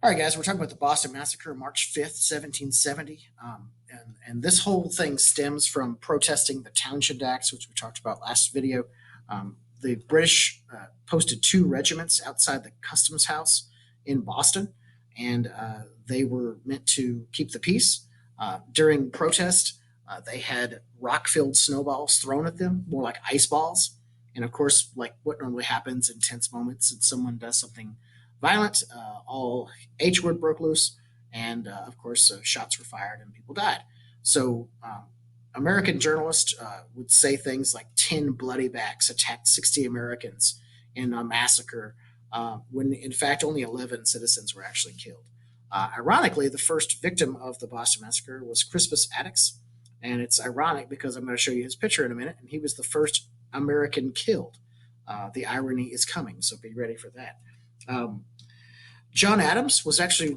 All right, guys, we're talking about the Boston Massacre, March 5th, 1770. And this whole thing stems from protesting the Townshend Acts, which we talked about last video. The British posted two regiments outside the Customs House in Boston, and they were meant to keep the peace. During protest, they had rock filled snowballs thrown at them, more like ice balls. And of course, like what normally happens in tense moments, and someone does something violent, all H word broke loose, and of course, shots were fired and people died. So, American journalists would say things like 10 bloody backs attacked 60 Americans in a massacre, when in fact only 11 citizens were actually killed. Ironically, the first victim of the Boston Massacre was Crispus Attucks. And it's ironic because I'm going to show you his picture in a minute, and he was the first American killed. The irony is coming, so be ready for that. Um, John Adams was actually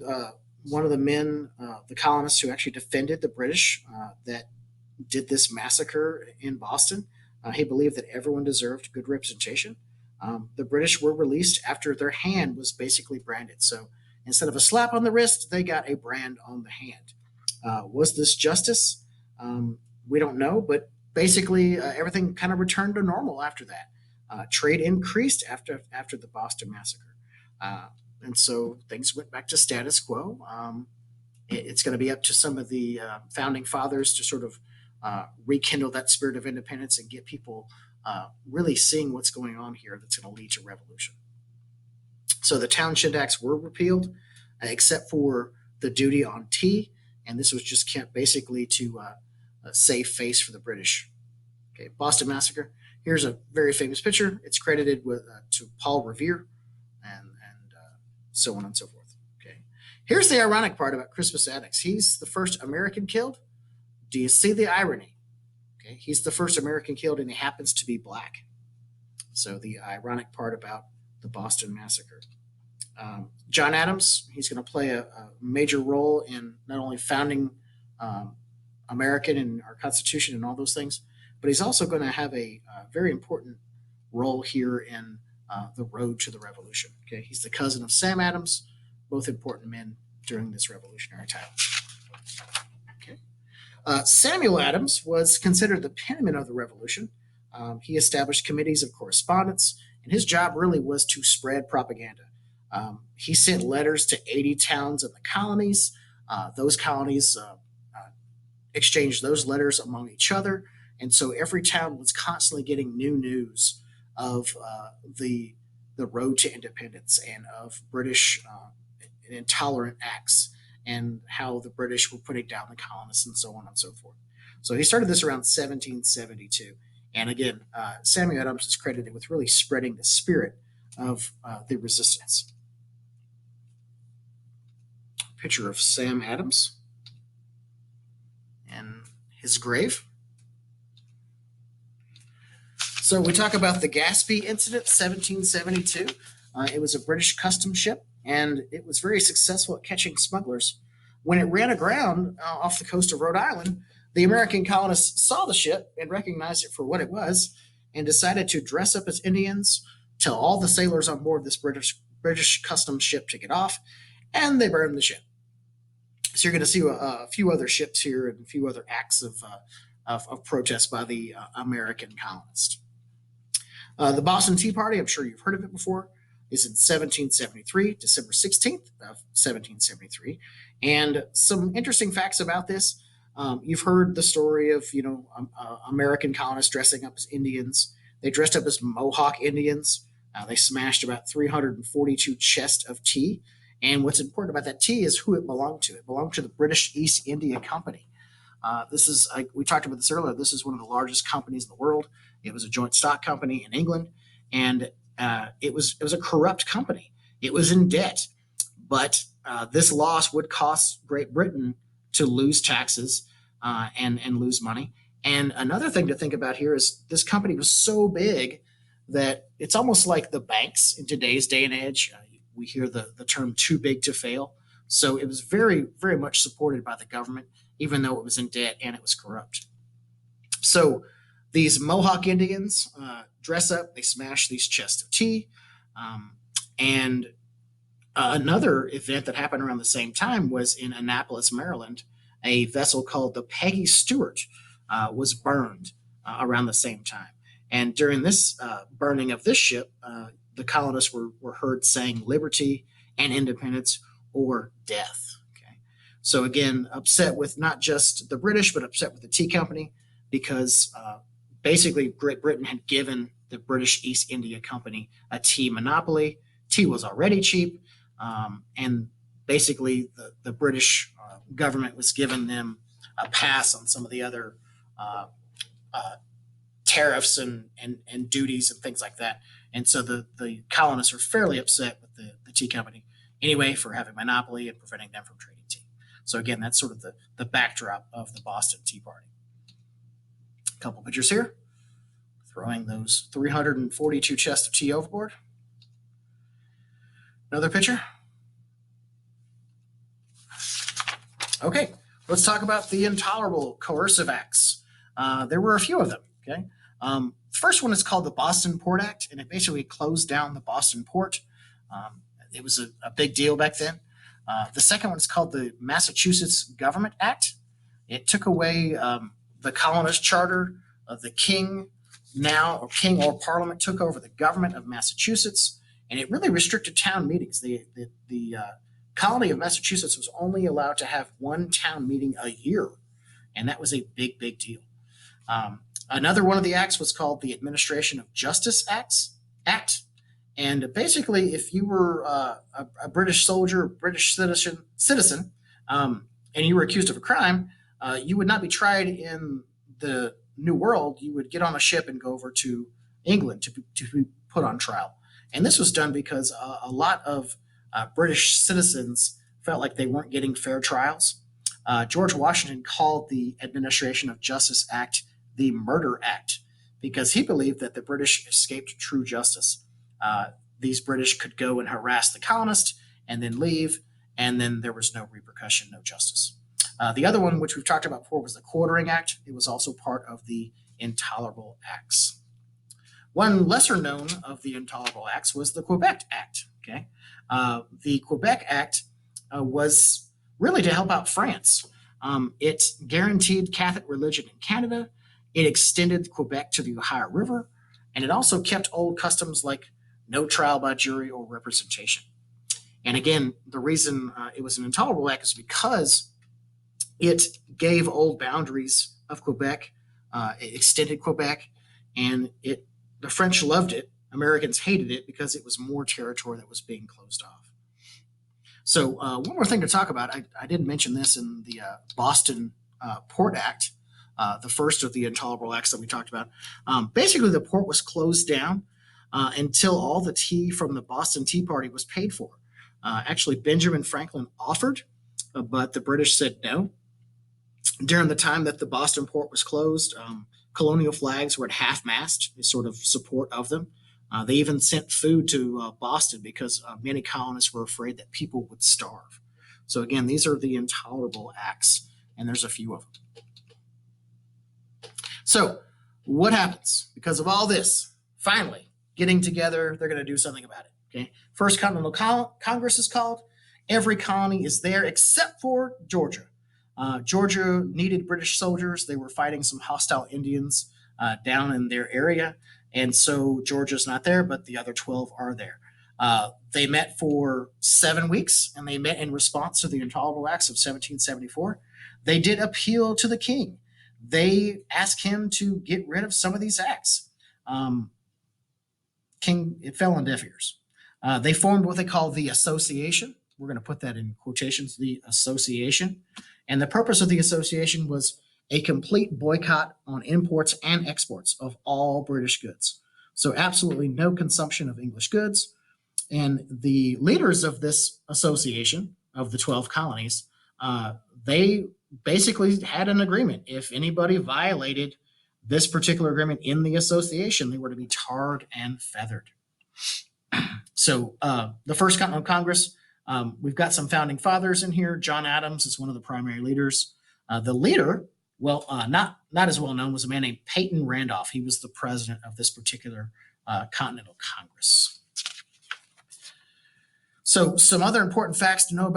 one of the men, the colonists who actually defended the British that did this massacre in Boston. He believed that everyone deserved good representation. The British were released after their hand was basically branded. So instead of a slap on the wrist, they got a brand on the hand. Was this justice? We don't know, but basically everything kind of returned to normal after that. Trade increased after the Boston Massacre. And so things went back to status quo. It's going to be up to some of the founding fathers to sort of rekindle that spirit of independence and get people really seeing what's going on here that's going to lead to revolution. So the Townshend Acts were repealed, except for the duty on tea, and this was just kept basically to save face for the British. Okay, Boston Massacre. Here's a very famous picture. It's credited with to Paul Revere, and so on and so forth. Okay, here's the ironic part about Crispus Attucks. He's the first American killed. Do you see the irony? Okay, he's the first American killed, and he happens to be black. So the ironic part about the Boston Massacre. John Adams, he's going to play a major role in not only founding American and our Constitution and all those things, but he's also going to have a very important role here in the road to the revolution. Okay, he's the cousin of Sam Adams, both important men during this revolutionary time. Okay, Samuel Adams was considered the penman of the revolution. He established committees of correspondence, and his job really was to spread propaganda. He sent letters to 80 towns in the colonies. Those colonies exchanged those letters among each other, and so every town was constantly getting new news of the road to independence and of British intolerant acts and how the British were putting down the colonists and so on and so forth. So he started this around 1772. And again, Samuel Adams is credited with really spreading the spirit of the resistance. Picture of Sam Adams and his grave. So we talk about the Gaspee incident, 1772. It was a British customs ship, and it was very successful at catching smugglers. When it ran aground off the coast of Rhode Island, the American colonists saw the ship and recognized it for what it was, and decided to dress up as Indians, tell all the sailors on board this British customs ship to get off, and they burned the ship. So you're going to see a few other ships here and a few other acts of protest by the American colonists. The Boston Tea Party, I'm sure you've heard of it before, is in 1773, December 16th of 1773. And some interesting facts about this. You've heard the story of, American colonists dressing up as Indians. They dressed up as Mohawk Indians. They smashed about 342 chests of tea. And what's important about that tea is who it belonged to. It belonged to the British East India Company. We talked about this earlier. This is one of the largest companies in the world. It was a joint stock company in England, and it was a corrupt company. It was in debt, but this loss would cost Great Britain to lose taxes and lose money. And another thing to think about here is this company was so big that it's almost like the banks in today's day and age. We hear the term "too big to fail." So it was very, very much supported by the government, even though it was in debt and it was corrupt. So these Mohawk Indians dress up, they smash these chests of tea, and Another event that happened around the same time was in Annapolis, Maryland. A vessel called the Peggy Stewart was burned around the same time. And during this burning of this ship, the colonists were heard saying liberty and independence or death. Okay. So again, upset with not just the British, but upset with the tea company because basically Great Britain had given the British East India Company a tea monopoly. Tea was already cheap, and basically the British government was giving them a pass on some of the other uh, uh, tariffs and duties and things like that. And so the colonists are fairly upset with the tea company anyway for having monopoly and preventing them from trading tea. So again, that's sort of the backdrop of the Boston Tea Party. A couple pictures here, throwing those 342 chests of tea overboard. Another picture. Okay, let's talk about the intolerable coercive acts. There were a few of them. Okay, the first one is called the Boston Port Act, and it basically closed down the Boston port. It was a big deal back then. The second one is called the Massachusetts Government Act. It took away the colonist charter of the king. Now, or king or parliament took over the government of Massachusetts, and it really restricted town meetings. The colony of Massachusetts was only allowed to have one town meeting a year, and that was a big, big deal. Another one of the acts was called the Administration of Justice Act. And basically, if you were a British soldier, British citizen, and you were accused of a crime, you would not be tried in the New World. You would get on a ship and go over to England to be put on trial. And this was done because a lot of British citizens felt like they weren't getting fair trials. George Washington called the Administration of Justice Act the Murder Act because he believed that the British escaped true justice. These British could go and harass the colonists and then leave, and then there was no repercussion, no justice. The other one, which we've talked about before, was the Quartering Act. It was also part of the Intolerable Acts. One lesser known of the Intolerable Acts was the Quebec Act. Okay, the Quebec Act was really to help out France. It guaranteed Catholic religion in Canada. It extended Quebec to the Ohio River, and it also kept old customs like no trial by jury or representation. And again, the reason it was an intolerable act is because it gave old boundaries of Quebec, it extended Quebec, and the French loved it. Americans hated it because it was more territory that was being closed off. So one more thing to talk about. I didn't mention this in the Boston Port Act, the first of the intolerable acts that we talked about. Basically, the port was closed down until all the tea from the Boston Tea Party was paid for. Actually, Benjamin Franklin offered, but the British said no. During the time that the Boston port was closed, colonial flags were at half mast in sort of support of them. They even sent food to Boston because many colonists were afraid that people would starve. So again, these are the intolerable acts, and there's a few of them. So what happens? Because of all this, finally, getting together, they're going to do something about it. Okay. First Continental Congress is called. Every colony is there except for Georgia. Georgia needed British soldiers. They were fighting some hostile Indians down in their area. And so Georgia's not there, but the other 12 are there. They met for 7 weeks, and they met in response to the Intolerable Acts of 1774. They did appeal to the king. They asked him to get rid of some of these acts. King, it fell on deaf ears. They formed what they call the Association. We're going to put that in quotations, the Association. And the purpose of the association was a complete boycott on imports and exports of all British goods. So absolutely no consumption of English goods. And the leaders of this association, of the 12 colonies, they basically had an agreement. If anybody violated this particular agreement in the association, they were to be tarred and feathered. So the First Continental Congress, we've got some founding fathers in here. John Adams is one of the primary leaders. The leader, well, not as well known, was a man named Peyton Randolph. He was the president of this particular Continental Congress. So some other important facts to know about